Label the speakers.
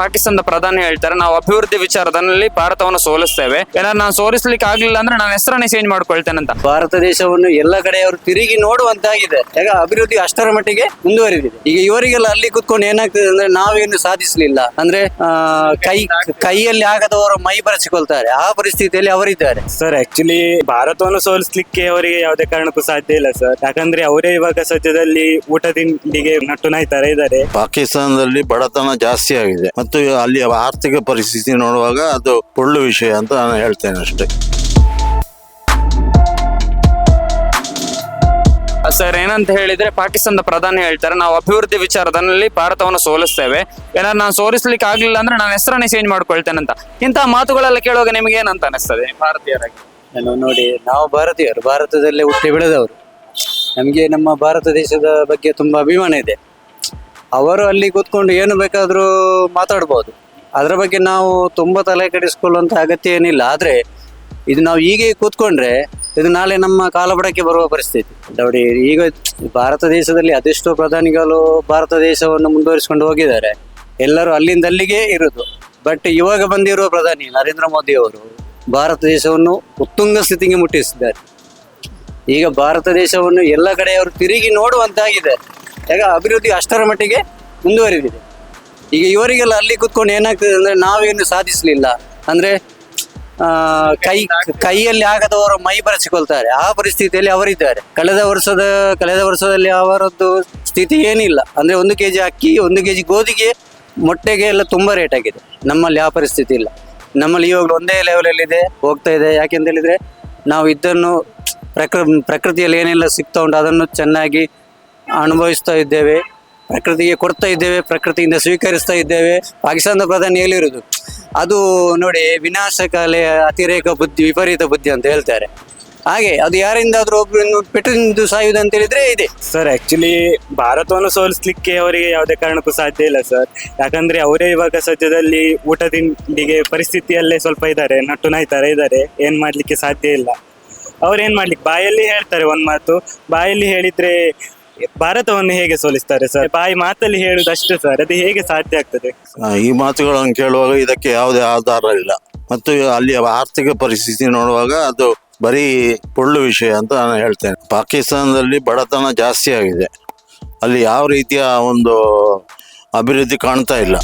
Speaker 1: ಪಾಕಿಸ್ತಾನದ ಪ್ರಧಾನಿ ಹೇಳ್ತಾರೆ ನಾವು ಅಭಿವೃದ್ಧಿ ವಿಚಾರದಲ್ಲಿ ಭಾರತವನ್ನು ಸೋಲಿಸ್ತೇವೆ, ಏನಾದ್ರು ನಾನು ಸೋಲಿಸ್ಲಿಕ್ಕೆ ಆಗ್ಲಿಲ್ಲ ಅಂದ್ರೆ ನಾನು ಹೆಸರನ್ನೇ ಚೇಂಜ್ ಮಾಡ್ಕೊಳ್ತೇನೆ ಅಂತ.
Speaker 2: ಭಾರತ ದೇಶವನ್ನು ಎಲ್ಲ ಕಡೆಯವರು ತಿರುಗಿ ನೋಡುವಂತಾಗಿದೆ. ಈಗ ಅಭಿವೃದ್ಧಿ ಅಷ್ಟರ ಮಟ್ಟಿಗೆ ಮುಂದುವರಿದಿದೆ. ಈಗ ಇವರಿಗೆಲ್ಲ ಅಲ್ಲಿ ಕುತ್ಕೊಂಡು ಏನಾಗ್ತದೆ ಅಂದ್ರೆ ನಾವೇನು ಸಾಧಿಸಲಿಲ್ಲ ಅಂದ್ರೆ ಕೈಯಲ್ಲಿ ಆಗದವರು ಮೈ ಬರೆಸಿಕೊಳ್ತಾರೆ, ಆ ಪರಿಸ್ಥಿತಿಯಲ್ಲಿ ಅವರಿದ್ದಾರೆ.
Speaker 3: ಸರ್ ಆಕ್ಚುಲಿ ಭಾರತವನ್ನು ಸೋಲಿಸ್ಲಿಕ್ಕೆ ಅವರಿಗೆ ಯಾವುದೇ ಕಾರಣಕ್ಕೂ ಸಾಧ್ಯ ಇಲ್ಲ ಸರ್. ಯಾಕಂದ್ರೆ ಅವರೇ ಇವಾಗ ಸದ್ಯದಲ್ಲಿ ಊಟ ತಿಂಡಿಗೆ ನಟ್ಟು ನಾಯ್ತಾರೆ ಇದ್ದಾರೆ.
Speaker 4: ಪಾಕಿಸ್ತಾನದಲ್ಲಿ ಬಡತನ ಜಾಸ್ತಿ ಆಗಿದೆ ಮತ್ತು ಅಲ್ಲಿ ಆರ್ಥಿಕ ಪರಿಸ್ಥಿತಿ ನೋಡುವಾಗ ಅದು ಒಳ್ಳೆ ವಿಷಯ ಅಂತ ನಾನು ಹೇಳ್ತೇನೆ ಅಷ್ಟೇ.
Speaker 1: ಸರ್ ಏನಂತ ಹೇಳಿದ್ರೆ ಪಾಕಿಸ್ತಾನದ ಪ್ರಧಾನಿ ಹೇಳ್ತಾರೆ ನಾವು ಅಭಿವೃದ್ಧಿ ವಿಚಾರದಲ್ಲಿ ಭಾರತವನ್ನು ಸೋಲಿಸ್ತೇವೆ, ಏನಾದ್ರು ನಾನು ಸೋಲಿಸ್ಲಿಕ್ಕೆ ಆಗ್ಲಿಲ್ಲ ಅಂದ್ರೆ ನಾನು ಹೆಸರನ್ನೇ ಚೇಂಜ್ ಮಾಡ್ಕೊಳ್ತೇನೆ ಅಂತ. ಇಂತಹ ಮಾತುಗಳೆಲ್ಲ ಕೇಳುವಾಗ ನಿಮ್ಗೆ ಏನಂತ ಅನಿಸ್ತದೆ ಭಾರತೀಯರಾಗಿ?
Speaker 2: ನೋಡಿ, ನಾವು ಭಾರತೀಯರು, ಭಾರತದಲ್ಲೇ ಹುಟ್ಟಿ ಬೆಳೆದವರು. ನಮಗೆ ನಮ್ಮ ಭಾರತ ದೇಶದ ಬಗ್ಗೆ ತುಂಬಾ ಅಭಿಮಾನ ಇದೆ. ಅವರು ಅಲ್ಲಿ ಕೂತ್ಕೊಂಡು ಏನು ಬೇಕಾದರೂ ಮಾತಾಡ್ಬೋದು, ಅದರ ಬಗ್ಗೆ ನಾವು ತುಂಬಾ ತಲೆ ಕೆಡಿಸ್ಕೊಳ್ಳುವಂತ ಅಗತ್ಯ ಏನಿಲ್ಲ. ಆದ್ರೆ ಇದು ನಾವು ಹೀಗೆ ಕೂತ್ಕೊಂಡ್ರೆ ಇದು ನಾಳೆ ನಮ್ಮ ಕಾಲಬಡಕ್ಕೆ ಬರುವ ಪರಿಸ್ಥಿತಿ. ನೋಡಿ, ಈಗ ಭಾರತ ದೇಶದಲ್ಲಿ ಅದೆಷ್ಟೋ ಪ್ರಧಾನಿಗಳು ಭಾರತ ದೇಶವನ್ನು ಮುಂದುವರಿಸಿಕೊಂಡು ಹೋಗಿದ್ದಾರೆ, ಎಲ್ಲರೂ ಅಲ್ಲಿಂದ ಅಲ್ಲಿಗೆ ಇರುವುದು. ಬಟ್ ಇವಾಗ ಬಂದಿರುವ ಪ್ರಧಾನಿ ನರೇಂದ್ರ ಮೋದಿ ಅವರು ಭಾರತ ದೇಶವನ್ನು ಉತ್ತುಂಗ ಸ್ಥಿತಿಗೆ ಮುಟ್ಟಿಸಿದ್ದಾರೆ. ಈಗ ಭಾರತ ದೇಶವನ್ನು ಎಲ್ಲ ಕಡೆಯವರು ತಿರುಗಿ ನೋಡುವಂತಾಗಿದೆ. ಈಗ ಅಭಿವೃದ್ಧಿ ಅಷ್ಟರ ಮಟ್ಟಿಗೆ ಮುಂದುವರಿದಿದೆ. ಈಗ ಇವರಿಗೆಲ್ಲ ಅಲ್ಲಿ ಕುತ್ಕೊಂಡು ಏನಾಗ್ತದೆ ಅಂದ್ರೆ ನಾವೇನು ಸಾಧಿಸಲಿಲ್ಲ ಅಂದ್ರೆ ಕೈಯಲ್ಲಿ ಆಗದವರು ಮೈ ಬರೆಸಿಕೊಳ್ತಾರೆ, ಆ ಪರಿಸ್ಥಿತಿಯಲ್ಲಿ ಅವರಿದ್ದಾರೆ. ಕಳೆದ ವರ್ಷದಲ್ಲಿ ಅವರದ್ದು ಸ್ಥಿತಿ ಏನಿಲ್ಲ ಅಂದ್ರೆ 1 kg ಅಕ್ಕಿ, 1 kg ಗೋಧಿಗೆ, ಮೊಟ್ಟೆಗೆ ಎಲ್ಲ ತುಂಬಾ ರೇಟ್ ಆಗಿದೆ. ನಮ್ಮಲ್ಲಿ ಆ ಪರಿಸ್ಥಿತಿ ಇಲ್ಲ. ನಮ್ಮಲ್ಲಿ ಇವಾಗಲೂ ಒಂದೇ ಲೆವೆಲಲ್ಲಿ ಇದೆ, ಹೋಗ್ತಾ ಇದೆ. ಯಾಕೆಂತ ಹೇಳಿದ್ರೆ ನಾವು ಇದನ್ನು ಪ್ರಕೃತಿಯಲ್ಲಿ ಏನೆಲ್ಲ ಸಿಗ್ತಾ ಉಂಟು ಅದನ್ನು ಚೆನ್ನಾಗಿ ಅನುಭವಿಸ್ತಾ ಇದ್ದೇವೆ, ಪ್ರಕೃತಿಗೆ ಕೊಡ್ತಾ ಇದ್ದೇವೆ, ಪ್ರಕೃತಿಯಿಂದ ಸ್ವೀಕರಿಸ್ತಾ ಇದ್ದೇವೆ. ಪಾಕಿಸ್ತಾನದ ಪ್ರಧಾನಿ ಹೇಳಿರುವುದು ಅದು ನೋಡಿ, ವಿನಾಶಕಾಲೆ ಅತಿರೇಕ ಬುದ್ಧಿ, ವಿಪರೀತ ಬುದ್ಧಿ ಅಂತ ಹೇಳ್ತಾರೆ. ಹಾಗೆ ಅದು ಯಾರಿಂದಾದ್ರೂ ಒಬ್ಬರನ್ನು ಪೆಟ್ಟು ಸಾಯುವುದು ಅಂತ ಹೇಳಿದ್ರೆ ಇದೆ.
Speaker 3: ಸರ್ ಆಕ್ಚುಲಿ ಭಾರತವನ್ನು ಸೋಲಿಸ್ಲಿಕ್ಕೆ ಅವರಿಗೆ ಯಾವುದೇ ಕಾರಣಕ್ಕೂ ಸಾಧ್ಯ ಇಲ್ಲ ಸರ್. ಯಾಕಂದ್ರೆ ಅವರೇ ಇವಾಗ ಸದ್ಯದಲ್ಲಿ ಊಟ ತಿಂಡಿಗೆ ಪರಿಸ್ಥಿತಿಯಲ್ಲೇ ಸ್ವಲ್ಪ ಇದ್ದಾರೆ, ನಟ್ಟು ನಾಯ್ತಾರೆ ಇದ್ದಾರೆ. ಏನ್ ಮಾಡ್ಲಿಕ್ಕೆ ಸಾಧ್ಯ ಇಲ್ಲ. ಅವ್ರೇನ್ ಮಾಡ್ಲಿಕ್ಕೆ ಬಾಯಲ್ಲಿ ಹೇಳ್ತಾರೆ ಒಂದ್ ಮಾತು, ಬಾಯಲ್ಲಿ ಹೇಳಿದ್ರೆ ಭಾರತವನ್ನು ಹೇಗೆ ಸೋಲಿಸ್ತಾರೆ ಸರ್? ಬಾಯಿ ಮಾತಲ್ಲಿ ಹೇಳುದು ಅಷ್ಟೇ ಸರ್, ಅದು ಹೇಗೆ ಸಾಧ್ಯ ಆಗ್ತದೆ?
Speaker 4: ಈ ಮಾತುಗಳನ್ನು ಕೇಳುವಾಗ ಇದಕ್ಕೆ ಯಾವುದೇ ಆಧಾರ ಇಲ್ಲ ಮತ್ತು ಅಲ್ಲಿ ಆರ್ಥಿಕ ಪರಿಸ್ಥಿತಿ ನೋಡುವಾಗ ಅದು ಬರೀ ಒಳ್ಳೆ ವಿಷಯ ಅಂತ ನಾನು ಹೇಳ್ತೇನೆ. ಪಾಕಿಸ್ತಾನದಲ್ಲಿ ಬಡತನ ಜಾಸ್ತಿ ಆಗಿದೆ, ಅಲ್ಲಿ ಯಾವ ರೀತಿಯ ಒಂದು ಅಭಿವೃದ್ಧಿ ಕಾಣ್ತಾ ಇಲ್ಲ.